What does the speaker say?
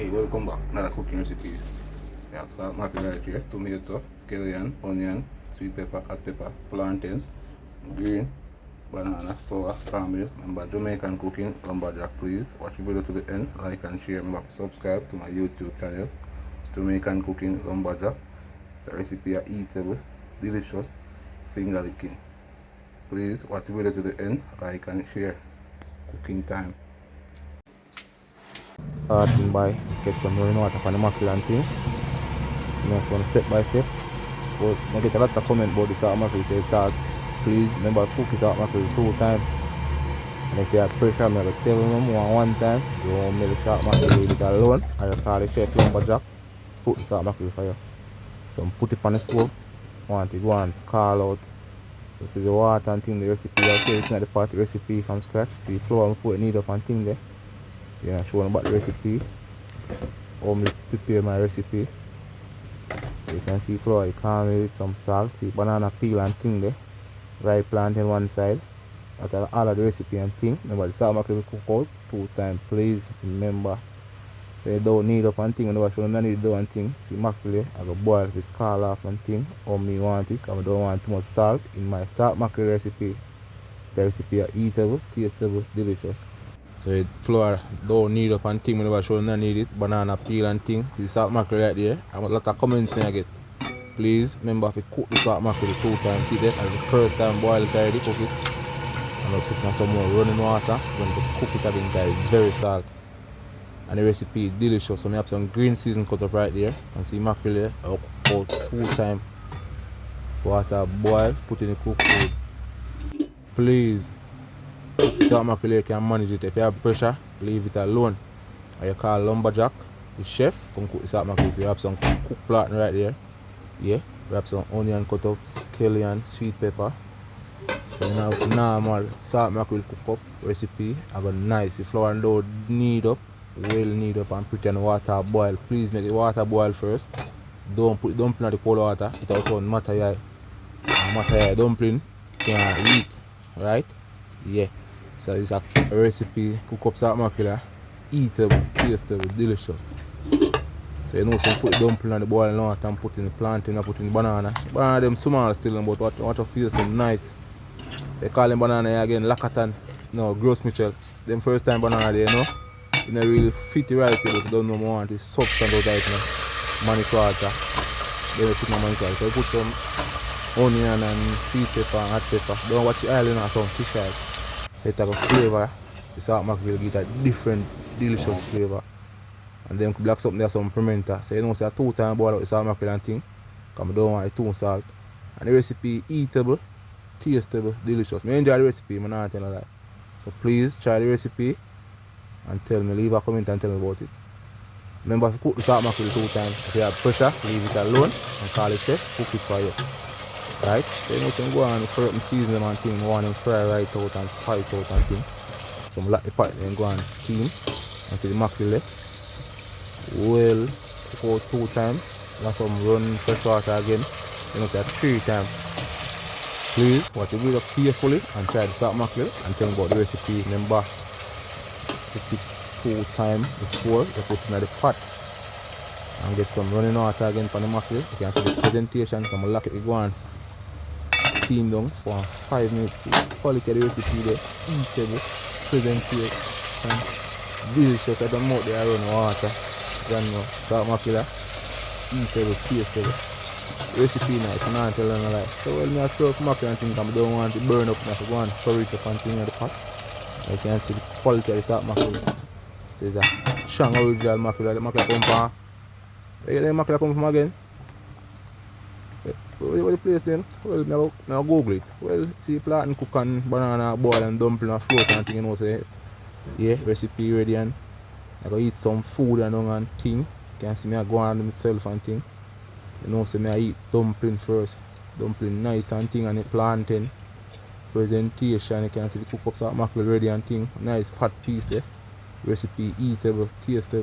Hey, welcome back. Another cooking recipe. We have salt mackerel right here, tomato, scallion, onion, sweet pepper, hot pepper, plantain, green, banana, flour, caramel. Remember Jamaican cooking, lumberjack. Please watch the video to the end, like and share. Remember subscribe to my YouTube channel, Jamaican cooking, lumberjack. The recipe are eatable, delicious, finger licking. Please watch the video to the end, like and share. Cooking time. Starting by get some running water for the mackerel and thing. Next one step by step. But I get a lot of comment about the salt mackerel. Say salt, please remember cook the salt mackerel 2 times. And if you have pressure, I'm going to tell them one time. You won't make the salt mackerel leave it alone. I will call the chef lumberjack. Put the salt mackerel for you. So put it on the stove. Want it once, call out. This is the water and thing, the recipe. I'll tell you it's not the party recipe from scratch. See flour and put it need up and thing there. Yeah, showing about the recipe, how I prepare my recipe. So you can see flour, caramel with some salt, see banana peel and thing there, ripe plantain one side. That's all of the recipe and thing. Remember the salt mackerel will cook out 2 times. Please remember. So you don't need up and thing, and you don't need do and thing. See mackerel, I go boil the scald off and thing, how me want it, because I don't want too much salt in my salt mackerel recipe. The recipe is eatable, tasteable, delicious. So the flour don't need up and thing, whenever I show you need it, banana peel and thing. See salt mackerel right there. I have a lot of comments I get. Please remember if you cook the salt mackerel 2 times, see that, and the first time boil it already, cook it. And I'll put on some more running water. When you cook it again, guys, very salt. And the recipe is delicious. So I have some green season cut up right there. And see mackerel there, I'll cook out 2 times. Water boil, put in the cooked food. Please. Salt mackerel you can manage it. If you have pressure, leave it alone. Or you call lumberjack, the chef, come cook the salt mackerel. If you have some cooked plantain right there, yeah, we have some onion cut up, scallion, sweet pepper. So you have normal salt mackerel cook up recipe. I got nice. The flour and dough knead up, well knead up, and put in water boil. Please make the water boil first. Don't put dumpling in the cold water. It will turn matayai. Matayai dumpling can eat, right? Yeah. So it's a recipe, cook up salt mackerel, eatable, tasteable, delicious. So you know, so you put the dumpling on the boiling water and put in the plantain and put in the banana. Banana them small still, but what you feel them nice. They call them banana again, Lakatan, no, Gross Mitchell. Them first time banana there, you know. You don't really fit the right, but you don't know more, the substance out of it, you know. Manic water. Then you put no manic water. So you put some onion and sweet pepper and hot pepper. Don't watch the oil in or some fish oil. So it have a flavour. The salt mackerel will get a different, delicious flavour. And then black something there some pimenta. So you know, say 2 times boil out the salt mackerel and thing. Because I don't want it too salt. And the recipe eatable, tasteable, delicious. I enjoy the recipe, I'm not telling a lie. So please try the recipe and tell me, leave a comment and tell me about it. Remember to cook the salt mackerel 2 times. If you have pressure, leave it alone and call the chef, cook it for you. Right? Then you can go and fry up and season them and thing. Want them fry right out and spice out and thing. Some like the pot then go and steam. And see the mackerel there. Well, cook out 2 times. And some run fresh water again. You know, say 3 times. Please watch the video carefully and try the salt mackerel and tell me about the recipe. Remember, cook it 2 times before you put it in the pot. And get some running water again for the mackerel. You can see the presentation. So I'm going to lock it, go and steam down for 5 minutes. Quality of the recipe there, eatable, presentation, delicious. I don't mouth there run water. Then salt mackerel, eatable, tasteable. Recipe nice, I'm not telling you like. So when I throw up mackerel and things, I don't want it burn up. I go and stir it up and thing in the pot. You can see the quality of the salt mackerel. So it's a strong original mackerel. The mackerel come from. Where the mackerel come from again? Where the place then? Well, I Google it. Well, see plantain cook and banana boil and dumpling and float and thing, you know, say, yeah, recipe ready and I go eat some food and thing. You can see me I go on myself and thing. You know, say me I eat dumpling first. Dumpling nice and thing and the plantain. Presentation, you can see the cook up salt mackerel ready and thing. Nice fat piece there. Recipe eatable, tasteable.